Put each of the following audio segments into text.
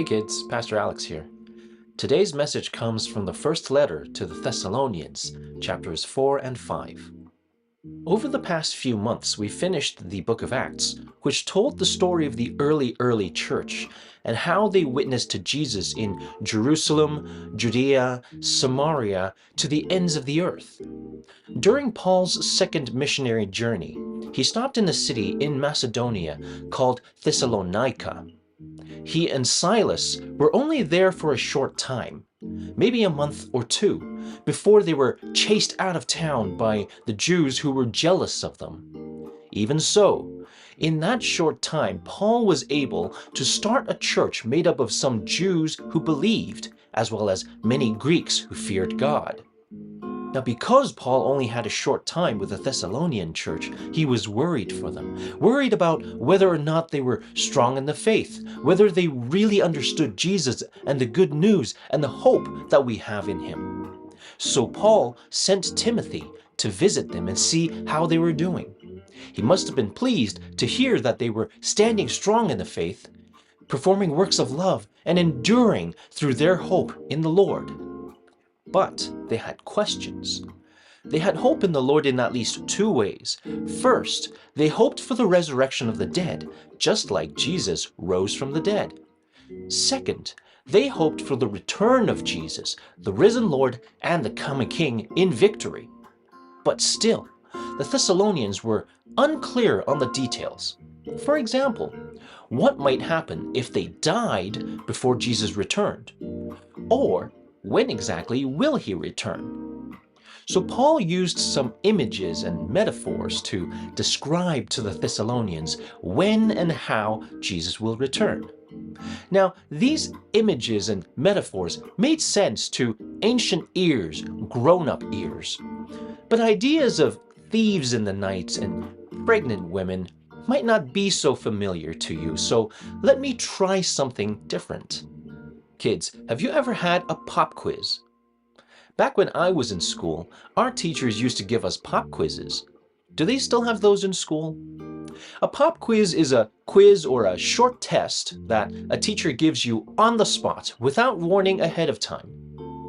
Hey kids, Pastor Alex here. Today's message comes from the first letter to the Thessalonians, chapters 4 and 5. Over the past few months, we finished the book of Acts, which told the story of the early church and how they witnessed to Jesus in Jerusalem, Judea, Samaria, to the ends of the earth. During Paul's second missionary journey, he stopped in a city in Macedonia called Thessalonica. He and Silas were only there for a short time, maybe a month or two, before they were chased out of town by the Jews who were jealous of them. Even so, in that short time, Paul was able to start a church made up of some Jews who believed, as well as many Greeks who feared God. Now, because Paul only had a short time with the Thessalonian church, he was worried for them, worried about whether or not they were strong in the faith, whether they really understood Jesus and the good news and the hope that we have in him. So Paul sent Timothy to visit them and see how they were doing. He must have been pleased to hear that they were standing strong in the faith, performing works of love, and enduring through their hope in the Lord. But they had questions. They had hope in the Lord in at least two ways. First, they hoped for the resurrection of the dead, just like Jesus rose from the dead. Second, they hoped for the return of Jesus, the risen Lord and the coming King, in victory. But still, the Thessalonians were unclear on the details. For example, what might happen if they died before Jesus returned? Or when exactly will he return? So Paul used some images and metaphors to describe to the Thessalonians when and how Jesus will return. Now, these images and metaphors made sense to ancient ears, grown-up ears. But ideas of thieves in the night and pregnant women might not be so familiar to you, so let me try something different. Kids, have you ever had a pop quiz? Back when I was in school, our teachers used to give us pop quizzes. Do they still have those in school? A pop quiz is a quiz or a short test that a teacher gives you on the spot without warning ahead of time.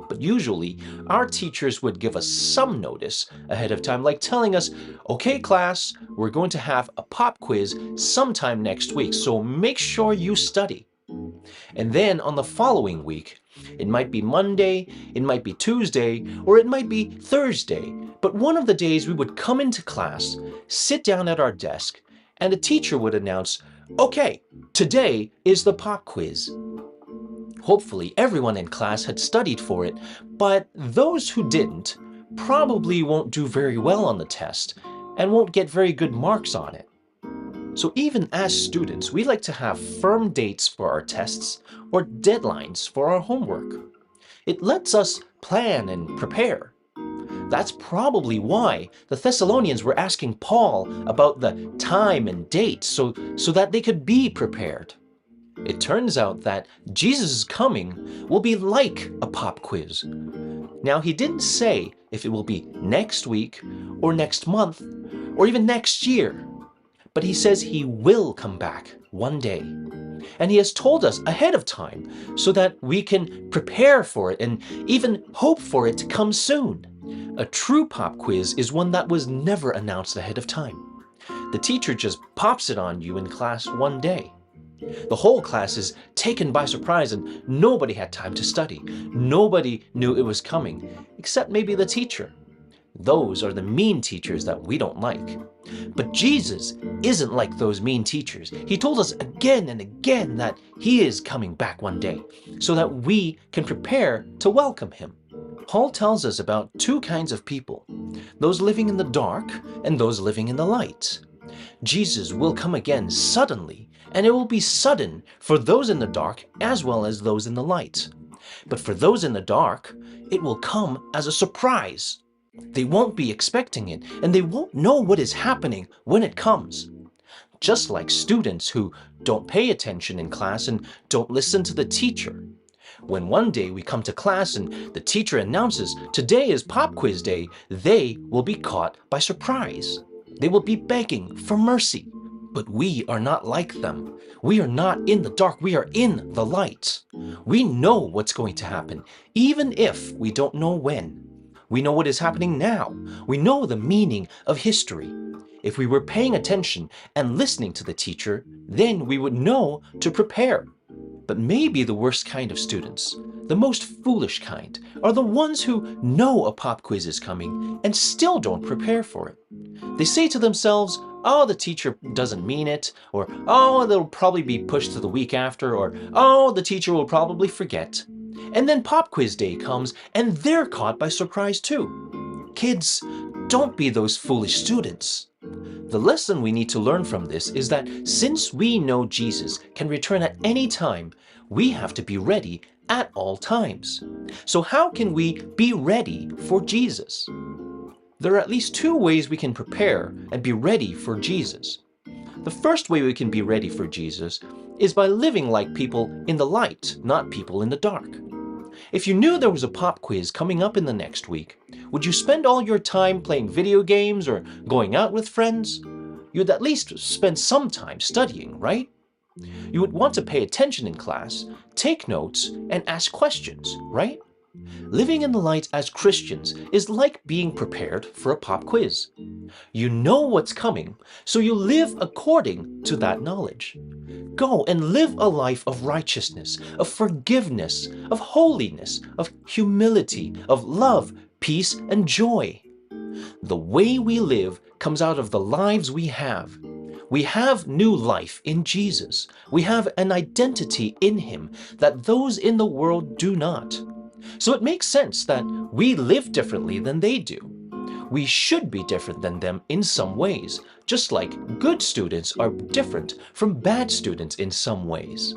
But usually, our teachers would give us some notice ahead of time, like telling us, okay class, we're going to have a pop quiz sometime next week, so make sure you study. And then on the following week, it might be Monday, it might be Tuesday, or it might be Thursday, but one of the days we would come into class, sit down at our desk, and the teacher would announce, okay, today is the pop quiz. Hopefully everyone in class had studied for it, but those who didn't probably won't do very well on the test and won't get very good marks on it. So even as students, we like to have firm dates for our tests or deadlines for our homework. It lets us plan and prepare. That's probably why the Thessalonians were asking Paul about the time and date so that they could be prepared. It turns out that Jesus' coming will be like a pop quiz. Now, he didn't say if it will be next week or next month or even next year. But he says he will come back one day. And he has told us ahead of time so that we can prepare for it and even hope for it to come soon. A true pop quiz is one that was never announced ahead of time. The teacher just pops it on you in class one day. The whole class is taken by surprise and nobody had time to study. Nobody knew it was coming, except maybe the teacher. Those are the mean teachers that we don't like. But Jesus isn't like those mean teachers. He told us again and again that he is coming back one day so that we can prepare to welcome him. Paul tells us about two kinds of people, those living in the dark and those living in the light. Jesus will come again suddenly, and it will be sudden for those in the dark as well as those in the light. But for those in the dark, it will come as a surprise. They won't be expecting it, and they won't know what is happening when it comes. Just like students who don't pay attention in class and don't listen to the teacher. When one day we come to class and the teacher announces today is pop quiz day, they will be caught by surprise. They will be begging for mercy. But we are not like them. We are not in the dark. We are in the light. We know what's going to happen, even if we don't know when. We know what is happening now. We know the meaning of history. If we were paying attention and listening to the teacher, then we would know to prepare. But maybe the worst kind of students, the most foolish kind, are the ones who know a pop quiz is coming and still don't prepare for it. They say to themselves, oh, the teacher doesn't mean it, or oh, they'll probably be pushed to the week after, or oh, the teacher will probably forget. And then pop quiz day comes and they're caught by surprise too. Kids, don't be those foolish students. The lesson we need to learn from this is that since we know Jesus can return at any time, we have to be ready at all times. So how can we be ready for Jesus? There are at least two ways we can prepare and be ready for Jesus. The first way we can be ready for Jesus is by living like people in the light, not people in the dark. If you knew there was a pop quiz coming up in the next week, would you spend all your time playing video games or going out with friends? You'd at least spend some time studying, right? You would want to pay attention in class, take notes, and ask questions, right? Living in the light as Christians is like being prepared for a pop quiz. You know what's coming, so you live according to that knowledge. Go and live a life of righteousness, of forgiveness, of holiness, of humility, of love, peace, and joy. The way we live comes out of the lives we have. We have new life in Jesus. We have an identity in Him that those in the world do not. So it makes sense that we live differently than they do. We should be different than them in some ways, just like good students are different from bad students in some ways.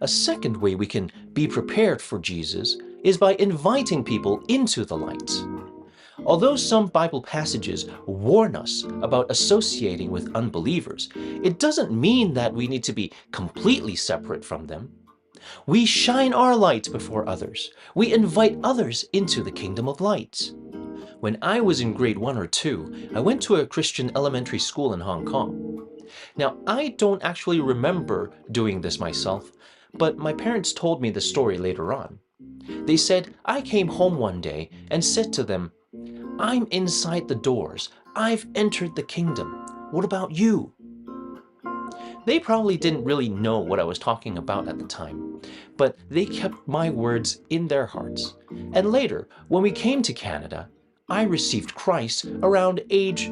A second way we can be prepared for Jesus is by inviting people into the light. Although some Bible passages warn us about associating with unbelievers, it doesn't mean that we need to be completely separate from them. We shine our light before others. We invite others into the kingdom of light. When I was in grade 1 or 2, I went to a Christian elementary school in Hong Kong. Now, I don't actually remember doing this myself, but my parents told me the story later on. They said, I came home one day and said to them, I'm inside the doors. I've entered the kingdom. What about you? They probably didn't really know what I was talking about at the time, but they kept my words in their hearts. And later, when we came to Canada, I received Christ around age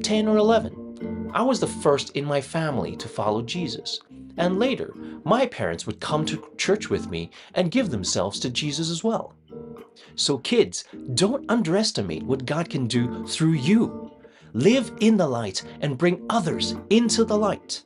10 or 11. I was the first in my family to follow Jesus. And later, my parents would come to church with me and give themselves to Jesus as well. So kids, don't underestimate what God can do through you. Live in the light and bring others into the light.